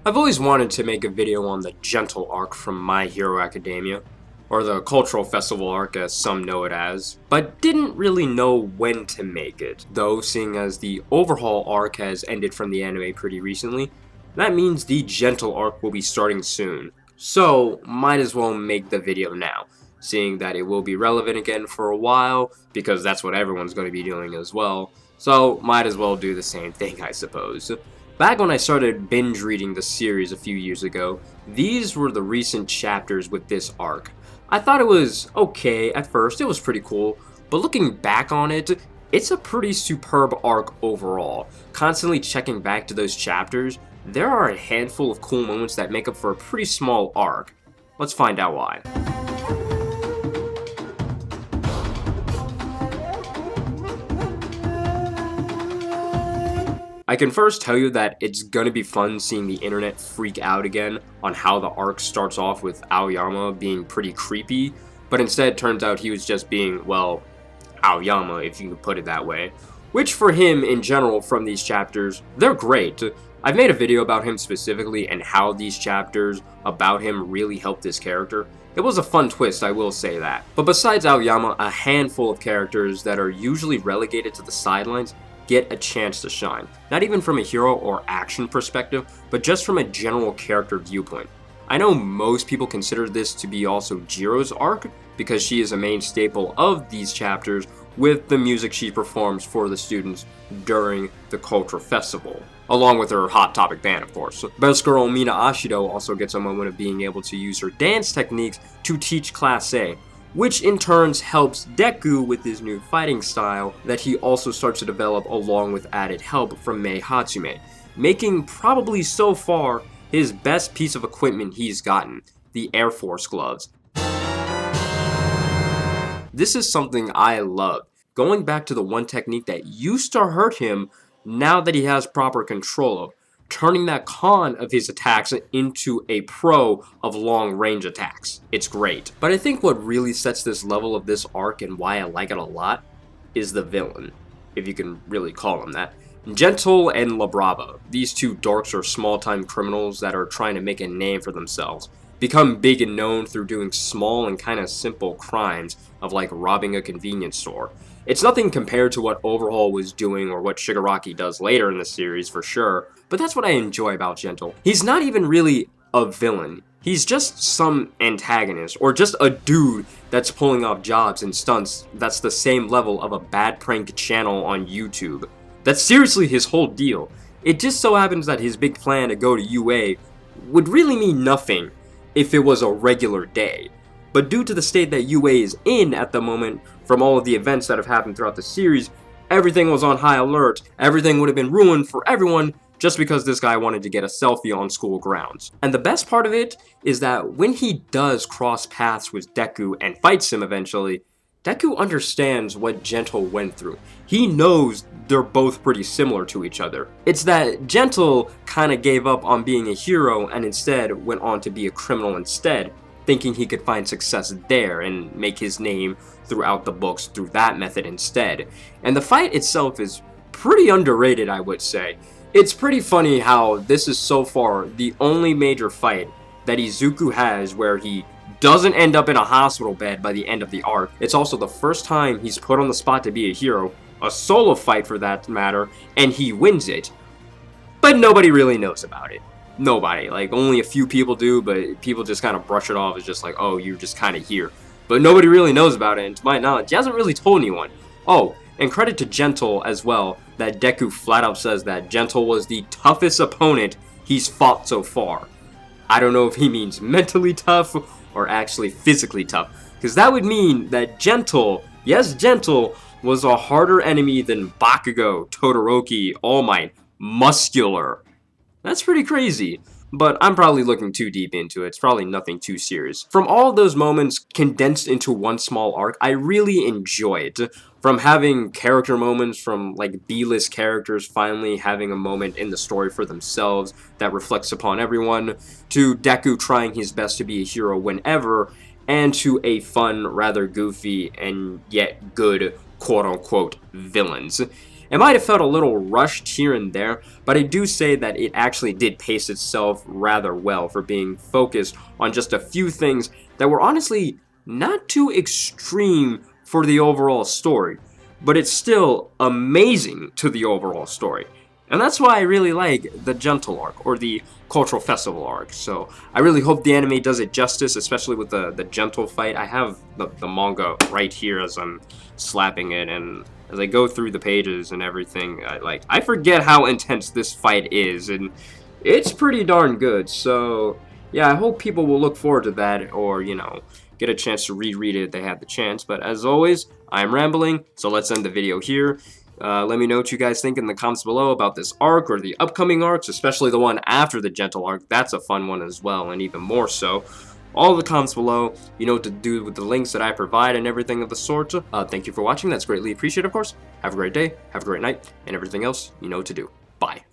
I've always wanted to make a video on the Gentle arc from My Hero Academia, or the Cultural Festival arc as some know it as, but didn't really know when to make it, though seeing as the Overhaul arc has ended from the anime pretty recently, that means the Gentle arc will be starting soon. So, might as well make the video now, seeing that it will be relevant again for a while, because that's what everyone's going to be doing as well, so might as well do the same thing, I suppose. Back when I started binge reading the series a few years ago, these were the recent chapters with this arc. I thought it was okay at first, it was pretty cool, but looking back on it, it's a pretty superb arc overall. Constantly checking back to those chapters, there are a handful of cool moments that make up for a pretty small arc. Let's find out why. I can first tell you that it's gonna be fun seeing the internet freak out again on how the arc starts off with Aoyama being pretty creepy, but instead turns out he was just being, well, Aoyama, if you can put it that way. Which for him, in general, from these chapters, they're great. I've made a video about him specifically and how these chapters about him really helped his character. It was a fun twist, I will say that. But besides Aoyama, a handful of characters that are usually relegated to the sidelines get a chance to shine. Not even from a hero or action perspective, but just from a general character viewpoint. I know most people consider this to be also Jiro's arc, because she is a main staple of these chapters with the music she performs for the students during the Cultural Festival. Along with her Hot Topic band, of course. Best girl Mina Ashido also gets a moment of being able to use her dance techniques to teach Class A, which in turn helps Deku with his new fighting style that he also starts to develop along with added help from Mei Hatsume, making probably so far his best piece of equipment he's gotten, the Air Force gloves. This is something I love, going back to the one technique that used to hurt him now that he has proper control of, turning that con of his attacks into a pro of long range attacks. It's great. But I think what really sets this level of this arc and why I like it a lot is the villain, if you can really call him that. Gentle and La Brava, these two dorks are small-time criminals that are trying to make a name for themselves, become big and known through doing small and kind of simple crimes of like robbing a convenience store. It's nothing compared to what Overhaul was doing or what Shigaraki does later in the series for sure, but that's what I enjoy about Gentle. He's not even really a villain. He's just some antagonist, or just a dude that's pulling off jobs and stunts that's the same level of a bad prank channel on YouTube. That's seriously his whole deal. It just so happens that his big plan to go to UA would really mean nothing if it was a regular day. But due to the state that UA is in at the moment, from all of the events that have happened throughout the series, everything was on high alert, everything would have been ruined for everyone just because this guy wanted to get a selfie on school grounds. And the best part of it is that when he does cross paths with Deku and fights him eventually, Deku understands what Gentle went through. He knows they're both pretty similar to each other. It's that Gentle kinda gave up on being a hero and instead went on to be a criminal instead, thinking he could find success there and make his name throughout the books through that method instead. And the fight itself is pretty underrated, I would say. It's pretty funny how this is so far the only major fight that Izuku has where he doesn't end up in a hospital bed by the end of the arc. It's also the first time he's put on the spot to be a hero, a solo fight for that matter, and he wins it. But nobody really knows about it. Nobody. Like, only a few people do, but people just kind of brush it off as just like, oh, you're just kind of here. But nobody really knows about it, and to my knowledge, he hasn't really told anyone. Oh, and credit to Gentle as well, that Deku flat out says that Gentle was the toughest opponent he's fought so far. I don't know if he means mentally tough or actually physically tough, because that would mean that Gentle, yes, Gentle, was a harder enemy than Bakugo, Todoroki, All Might, Muscular. That's pretty crazy, but I'm probably looking too deep into it. It's probably nothing too serious. From all of those moments condensed into one small arc, I really enjoy it. From having character moments from like B-list characters finally having a moment in the story for themselves that reflects upon everyone, to Deku trying his best to be a hero whenever, and to a fun, rather goofy, and yet good quote-unquote villains. It might have felt a little rushed here and there, but I do say that it actually did pace itself rather well for being focused on just a few things that were honestly not too extreme for the overall story, but it's still amazing to the overall story. And that's why I really like the Gentle arc, or the Cultural Festival arc. So I really hope the anime does it justice, especially with the Gentle fight. I have the manga right here as I'm slapping it, and as I go through the pages and everything, I forget how intense this fight is, and it's pretty darn good. So yeah, I hope people will look forward to that, or, you know, get a chance to reread it if they have the chance. But as always, I'm rambling, so let's end the video here. Let me know what you guys think in the comments below about this arc or the upcoming arcs, especially the one after the Gentle arc. That's a fun one as well, and even more so. All the comments below, you know what to do with the links that I provide and everything of the sort. Thank you for watching. That's greatly appreciated, of course. Have a great day, have a great night, and everything else you know what to do. Bye.